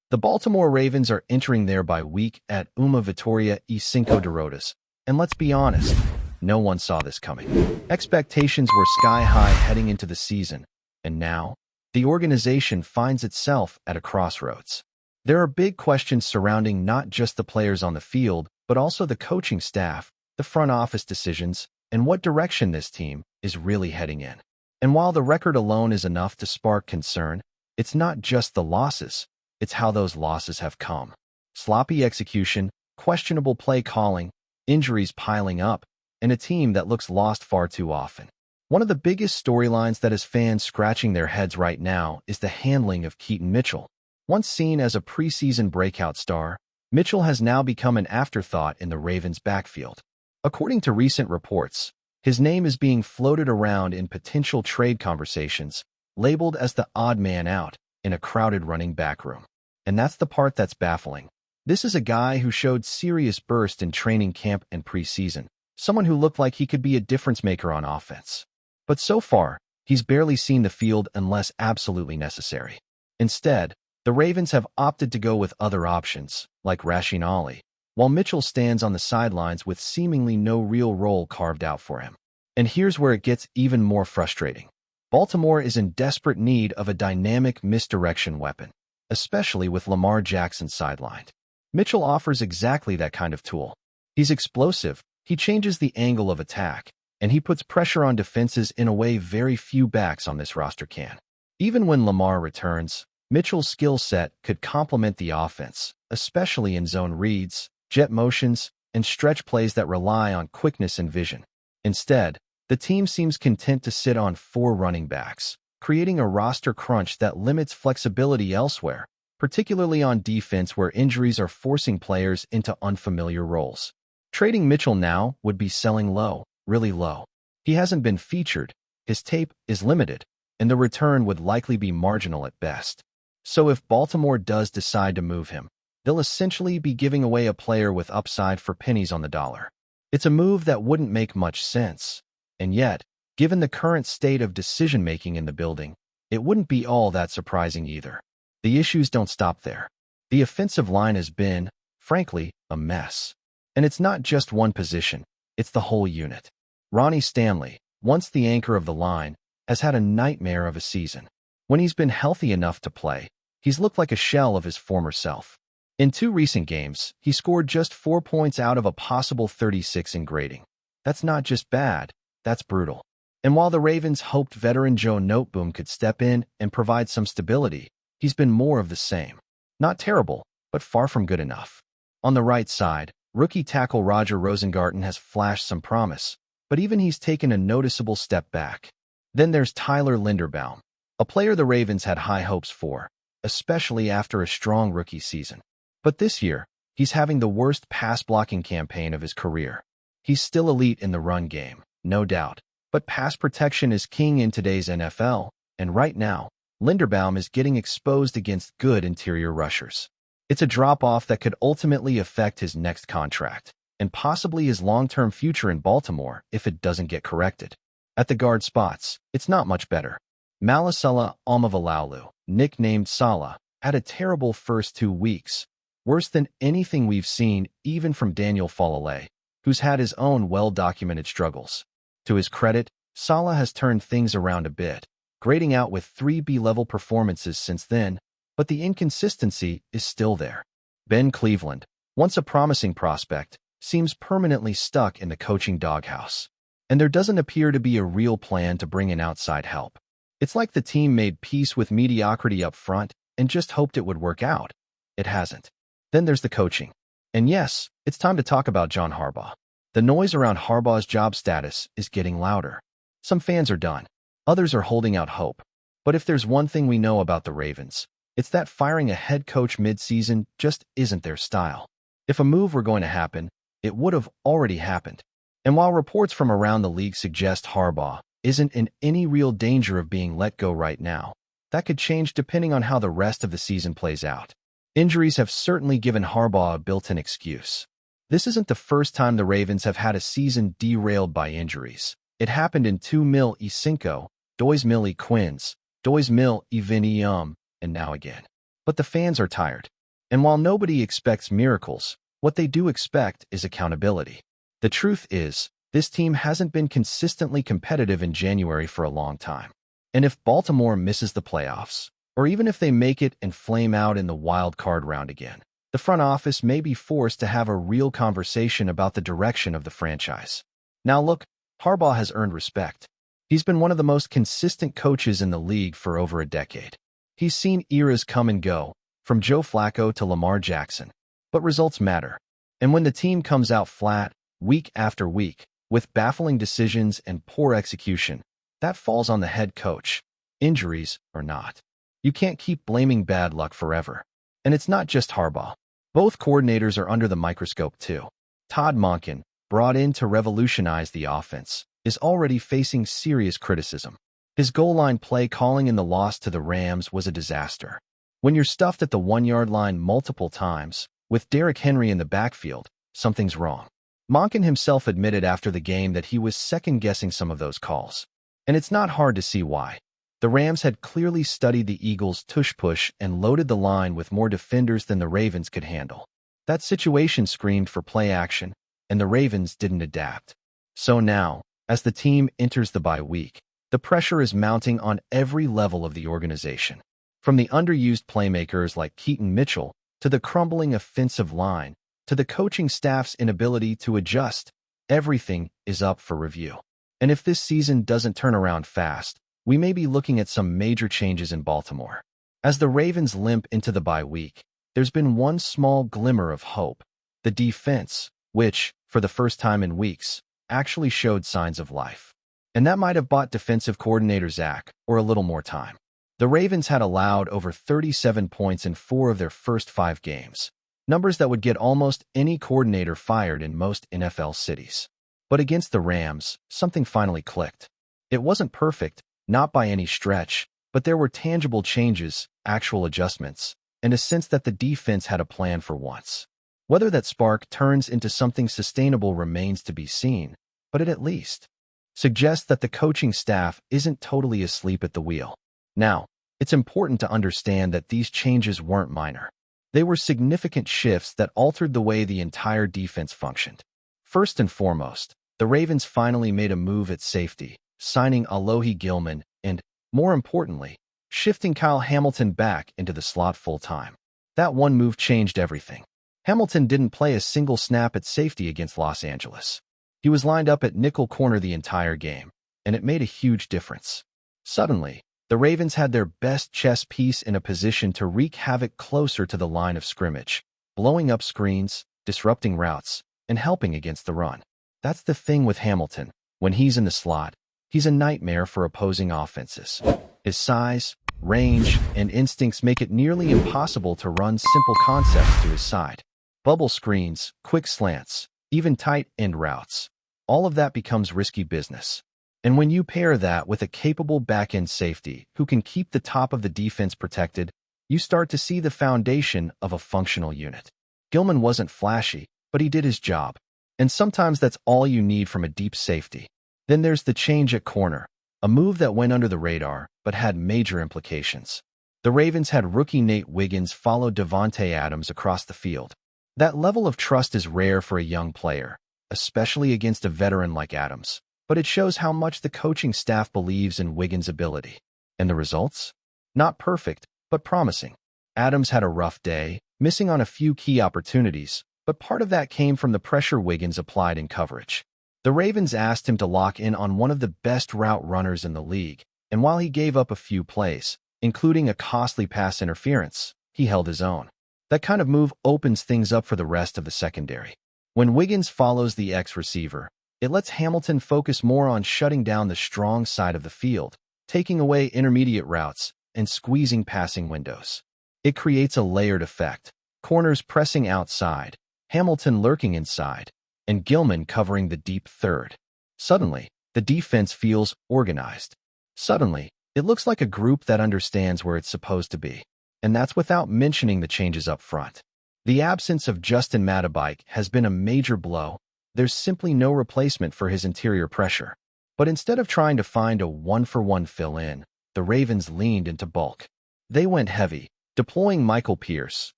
The Baltimore Ravens are entering their bye week at Uma Vitória e Cinco Derrotas, and let's be honest, no one saw this coming. Expectations were sky high heading into the season, and now, the organization finds itself at a crossroads. There are big questions surrounding not just the players on the field, but also the coaching staff, the front office decisions, and what direction this team is really heading in. And while the record alone is enough to spark concern, it's not just the losses, it's how those losses have come. Sloppy execution, questionable play calling, injuries piling up, and a team that looks lost far too often. One of the biggest storylines that has fans scratching their heads right now is the handling of Keaton Mitchell. Once seen as a preseason breakout star, Mitchell has now become an afterthought in the Ravens' backfield. According to recent reports, his name is being floated around in potential trade conversations, labeled as the odd man out in a crowded running back room. And that's the part that's baffling. This is a guy who showed serious burst in training camp and preseason, someone who looked like he could be a difference maker on offense. But so far, he's barely seen the field unless absolutely necessary. Instead, the Ravens have opted to go with other options, like Rasheen Ali, while Mitchell stands on the sidelines with seemingly no real role carved out for him. And here's where it gets even more frustrating. Baltimore is in desperate need of a dynamic misdirection weapon, especially with Lamar Jackson sidelined. Mitchell offers exactly that kind of tool. He's explosive, he changes the angle of attack, and he puts pressure on defenses in a way very few backs on this roster can. Even when Lamar returns, Mitchell's skill set could complement the offense, especially in zone reads, jet motions, and stretch plays that rely on quickness and vision. Instead, the team seems content to sit on 4 running backs, creating a roster crunch that limits flexibility elsewhere, particularly on defense where injuries are forcing players into unfamiliar roles. Trading Mitchell now would be selling low, really low. He hasn't been featured, his tape is limited, and the return would likely be marginal at best. So if Baltimore does decide to move him, they'll essentially be giving away a player with upside for pennies on the dollar. It's a move that wouldn't make much sense. And yet, given the current state of decision-making in the building, it wouldn't be all that surprising either. The issues don't stop there. The offensive line has been, frankly, a mess. And it's not just one position, it's the whole unit. Ronnie Stanley, once the anchor of the line, has had a nightmare of a season. When he's been healthy enough to play, he's looked like a shell of his former self. In 2 recent games, he scored just 4 points out of a possible 36 in grading. That's not just bad, that's brutal. And while the Ravens hoped veteran Joe Noteboom could step in and provide some stability, he's been more of the same. Not terrible, but far from good enough. On the right side, rookie tackle Roger Rosengarten has flashed some promise, but even he's taken a noticeable step back. Then there's Tyler Linderbaum, a player the Ravens had high hopes for, especially after a strong rookie season. But this year, he's having the worst pass-blocking campaign of his career. He's still elite in the run game, no doubt, but pass protection is king in today's NFL, and right now, Linderbaum is getting exposed against good interior rushers. It's a drop-off that could ultimately affect his next contract, and possibly his long-term future in Baltimore if it doesn't get corrected. At the guard spots, it's not much better. Malasala Almavalaulu, nicknamed Sala, had a terrible first 2 weeks, worse than anything we've seen even from Daniel Falale, who's had his own well-documented struggles. To his credit, Sala has turned things around a bit, grading out with 3 B-level performances since then, but the inconsistency is still there. Ben Cleveland, once a promising prospect, seems permanently stuck in the coaching doghouse. And there doesn't appear to be a real plan to bring in outside help. It's like the team made peace with mediocrity up front and just hoped it would work out. It hasn't. Then there's the coaching. And yes, it's time to talk about John Harbaugh. The noise around Harbaugh's job status is getting louder. Some fans are done. Others are holding out hope. But if there's one thing we know about the Ravens, it's that firing a head coach mid-season just isn't their style. If a move were going to happen, it would have already happened. And while reports from around the league suggest Harbaugh isn't in any real danger of being let go right now, that could change depending on how the rest of the season plays out. Injuries have certainly given Harbaugh a built-in excuse. This isn't the first time the Ravens have had a season derailed by injuries. It happened in 2005, 2006, 2007, and now again. But the fans are tired. And while nobody expects miracles, what they do expect is accountability. The truth is, this team hasn't been consistently competitive in January for a long time. And if Baltimore misses the playoffs, or even if they make it and flame out in the wild card round again, the front office may be forced to have a real conversation about the direction of the franchise. Now look, Harbaugh has earned respect. He's been one of the most consistent coaches in the league for over a decade. He's seen eras come and go, from Joe Flacco to Lamar Jackson. But results matter. And when the team comes out flat, week after week, with baffling decisions and poor execution, that falls on the head coach, injuries or not. You can't keep blaming bad luck forever. And it's not just Harbaugh. Both coordinators are under the microscope too. Todd Monken, brought in to revolutionize the offense, is already facing serious criticism. His goal line play calling in the loss to the Rams was a disaster. When you're stuffed at the 1-yard line multiple times, with Derrick Henry in the backfield, something's wrong. Monken himself admitted after the game that he was second-guessing some of those calls. And it's not hard to see why. The Rams had clearly studied the Eagles' tush-push and loaded the line with more defenders than the Ravens could handle. That situation screamed for play action, and the Ravens didn't adapt. So now, as the team enters the bye week, the pressure is mounting on every level of the organization. From the underused playmakers like Keaton Mitchell, to the crumbling offensive line, to the coaching staff's inability to adjust, everything is up for review. And if this season doesn't turn around fast, we may be looking at some major changes in Baltimore. As the Ravens limp into the bye week, there's been one small glimmer of hope. The defense, which, for the first time in weeks, actually showed signs of life. And that might have bought defensive coordinator Zach or a little more time. The Ravens had allowed over 37 points in 4 of their first 5 games, numbers that would get almost any coordinator fired in most NFL cities. But against the Rams, something finally clicked. It wasn't perfect, not by any stretch, but there were tangible changes, actual adjustments, and a sense that the defense had a plan for once. Whether that spark turns into something sustainable remains to be seen, but it at least suggests that the coaching staff isn't totally asleep at the wheel. Now, it's important to understand that these changes weren't minor. They were significant shifts that altered the way the entire defense functioned. First and foremost, the Ravens finally made a move at safety, signing Alohi Gilman and, more importantly, shifting Kyle Hamilton back into the slot full-time. That one move changed everything. Hamilton didn't play a single snap at safety against Los Angeles. He was lined up at nickel corner the entire game, and it made a huge difference. Suddenly, the Ravens had their best chess piece in a position to wreak havoc closer to the line of scrimmage, blowing up screens, disrupting routes, and helping against the run. That's the thing with Hamilton. When he's in the slot, he's a nightmare for opposing offenses. His size, range, and instincts make it nearly impossible to run simple concepts to his side. Bubble screens, quick slants, even tight end routes. All of that becomes risky business. And when you pair that with a capable back-end safety who can keep the top of the defense protected, you start to see the foundation of a functional unit. Gilman wasn't flashy, but he did his job. And sometimes that's all you need from a deep safety. Then there's the change at corner, a move that went under the radar but had major implications. The Ravens had rookie Nate Wiggins follow Davante Adams across the field. That level of trust is rare for a young player, especially against a veteran like Adams. But it shows how much the coaching staff believes in Wiggins' ability. And the results? Not perfect, but promising. Adams had a rough day, missing on a few key opportunities, but part of that came from the pressure Wiggins applied in coverage. The Ravens asked him to lock in on one of the best route runners in the league, and while he gave up a few plays, including a costly pass interference, he held his own. That kind of move opens things up for the rest of the secondary. When Wiggins follows the X-receiver, it lets Hamilton focus more on shutting down the strong side of the field, taking away intermediate routes, and squeezing passing windows. It creates a layered effect, corners pressing outside, Hamilton lurking inside, and Gilman covering the deep third. Suddenly, the defense feels organized. Suddenly, it looks like a group that understands where it's supposed to be. And that's without mentioning the changes up front. The absence of Justin Matabike has been a major blow. There's simply no replacement for his interior pressure. But instead of trying to find a one-for-one fill-in, the Ravens leaned into bulk. They went heavy, deploying Michael Pierce,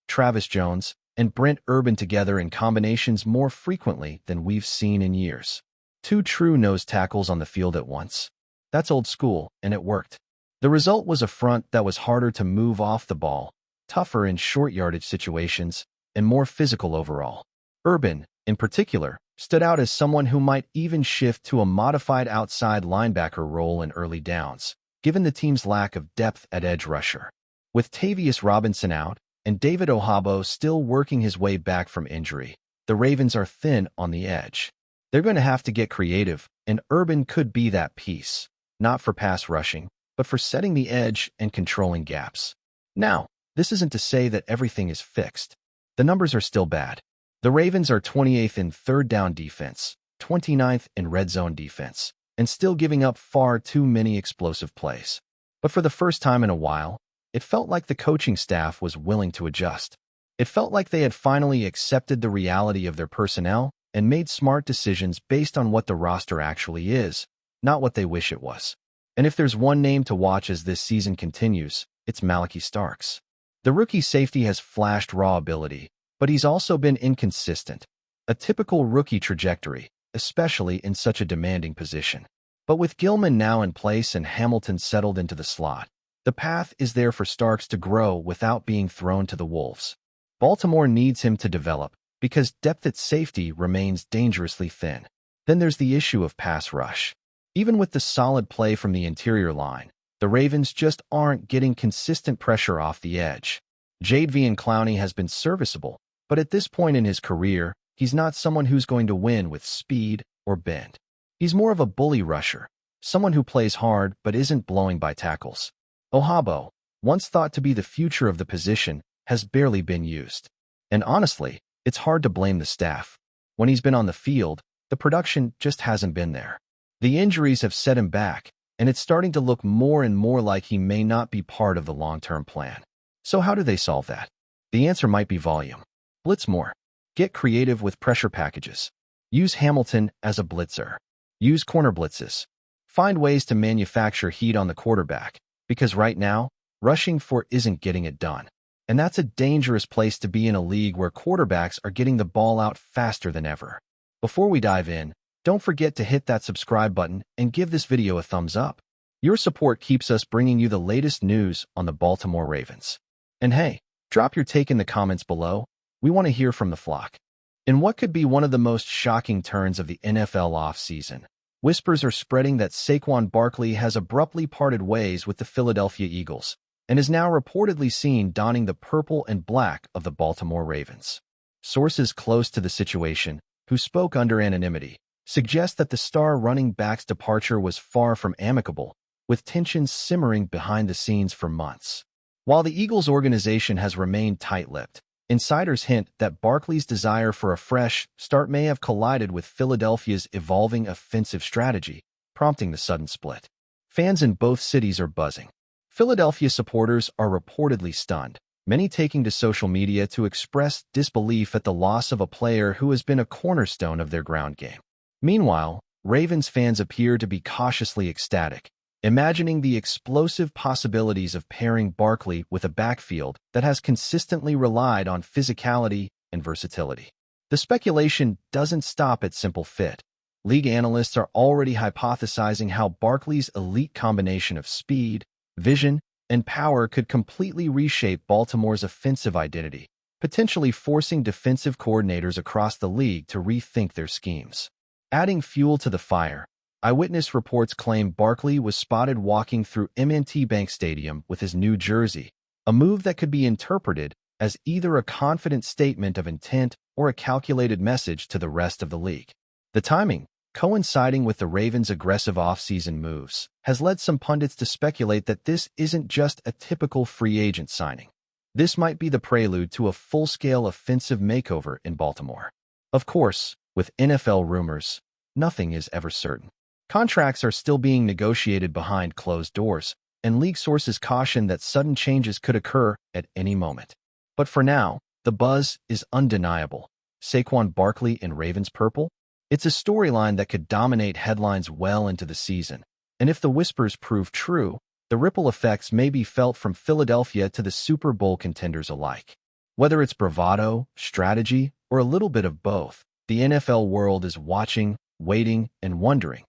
Travis Jones, and Brent Urban together in combinations more frequently than we've seen in years. Two true nose tackles on the field at once. That's old school, and it worked. The result was a front that was harder to move off the ball, tougher in short yardage situations, and more physical overall. Urban, in particular, stood out as someone who might even shift to a modified outside linebacker role in early downs, given the team's lack of depth at edge rusher. With Tavius Robinson out and David Ohabo still working his way back from injury, the Ravens are thin on the edge. They're going to have to get creative, and Urban could be that piece, not for pass rushing, but for setting the edge and controlling gaps. Now, this isn't to say that everything is fixed. The numbers are still bad. The Ravens are 28th in third down defense, 29th in red zone defense, and still giving up far too many explosive plays. But for the first time in a while, it felt like the coaching staff was willing to adjust. It felt like they had finally accepted the reality of their personnel and made smart decisions based on what the roster actually is, not what they wish it was. And if there's one name to watch as this season continues, it's Malaki Starks. The rookie safety has flashed raw ability, but he's also been inconsistent, a typical rookie trajectory, especially in such a demanding position. But with Gilman now in place and Hamilton settled into the slot, the path is there for Starks to grow without being thrown to the wolves. Baltimore needs him to develop because depth at safety remains dangerously thin. Then there's the issue of pass rush. Even with the solid play from the interior line, the Ravens just aren't getting consistent pressure off the edge. Jadeveon Clowney has been serviceable, but at this point in his career, he's not someone who's going to win with speed or bend. He's more of a bully rusher, someone who plays hard but isn't blowing by tackles. Ohabo, once thought to be the future of the position, has barely been used. And honestly, it's hard to blame the staff. When he's been on the field, the production just hasn't been there. The injuries have set him back, and it's starting to look more and more like he may not be part of the long-term plan. So how do they solve that? The answer might be volume. Blitz more. Get creative with pressure packages. Use Hamilton as a blitzer. Use corner blitzes. Find ways to manufacture heat on the quarterback, because right now, rushing for isn't getting it done. And that's a dangerous place to be in a league where quarterbacks are getting the ball out faster than ever. Before we dive in, don't forget to hit that subscribe button and give this video a thumbs up. Your support keeps us bringing you the latest news on the Baltimore Ravens. And hey, drop your take in the comments below. We want to hear from the flock. In what could be one of the most shocking turns of the NFL offseason, whispers are spreading that Saquon Barkley has abruptly parted ways with the Philadelphia Eagles and is now reportedly seen donning the purple and black of the Baltimore Ravens. Sources close to the situation, who spoke under anonymity, suggest that the star running back's departure was far from amicable, with tensions simmering behind the scenes for months. While the Eagles organization has remained tight-lipped, insiders hint that Barkley's desire for a fresh start may have collided with Philadelphia's evolving offensive strategy, prompting the sudden split. Fans in both cities are buzzing. Philadelphia supporters are reportedly stunned, many taking to social media to express disbelief at the loss of a player who has been a cornerstone of their ground game. Meanwhile, Ravens fans appear to be cautiously ecstatic, imagining the explosive possibilities of pairing Barkley with a backfield that has consistently relied on physicality and versatility. The speculation doesn't stop at simple fit. League analysts are already hypothesizing how Barkley's elite combination of speed, vision, and power could completely reshape Baltimore's offensive identity, potentially forcing defensive coordinators across the league to rethink their schemes. Adding fuel to the fire, eyewitness reports claim Barkley was spotted walking through M&T Bank Stadium with his new jersey, a move that could be interpreted as either a confident statement of intent or a calculated message to the rest of the league. The timing, coinciding with the Ravens' aggressive offseason moves, has led some pundits to speculate that this isn't just a typical free agent signing. This might be the prelude to a full-scale offensive makeover in Baltimore. Of course, with NFL rumors, nothing is ever certain. Contracts are still being negotiated behind closed doors, and league sources caution that sudden changes could occur at any moment. But for now, the buzz is undeniable. Saquon Barkley in Ravens purple? It's a storyline that could dominate headlines well into the season. And if the whispers prove true, the ripple effects may be felt from Philadelphia to the Super Bowl contenders alike. Whether it's bravado, strategy, or a little bit of both, the NFL world is watching, waiting, and wondering.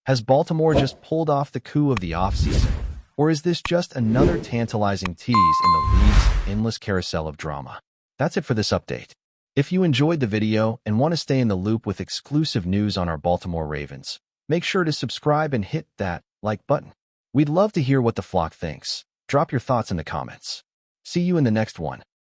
Has Baltimore just pulled off the coup of the offseason? Or is this just another tantalizing tease in the league's endless carousel of drama? That's it for this update. If you enjoyed the video and want to stay in the loop with exclusive news on our Baltimore Ravens, make sure to subscribe and hit that like button. We'd love to hear what the flock thinks. Drop your thoughts in the comments. See you in the next one.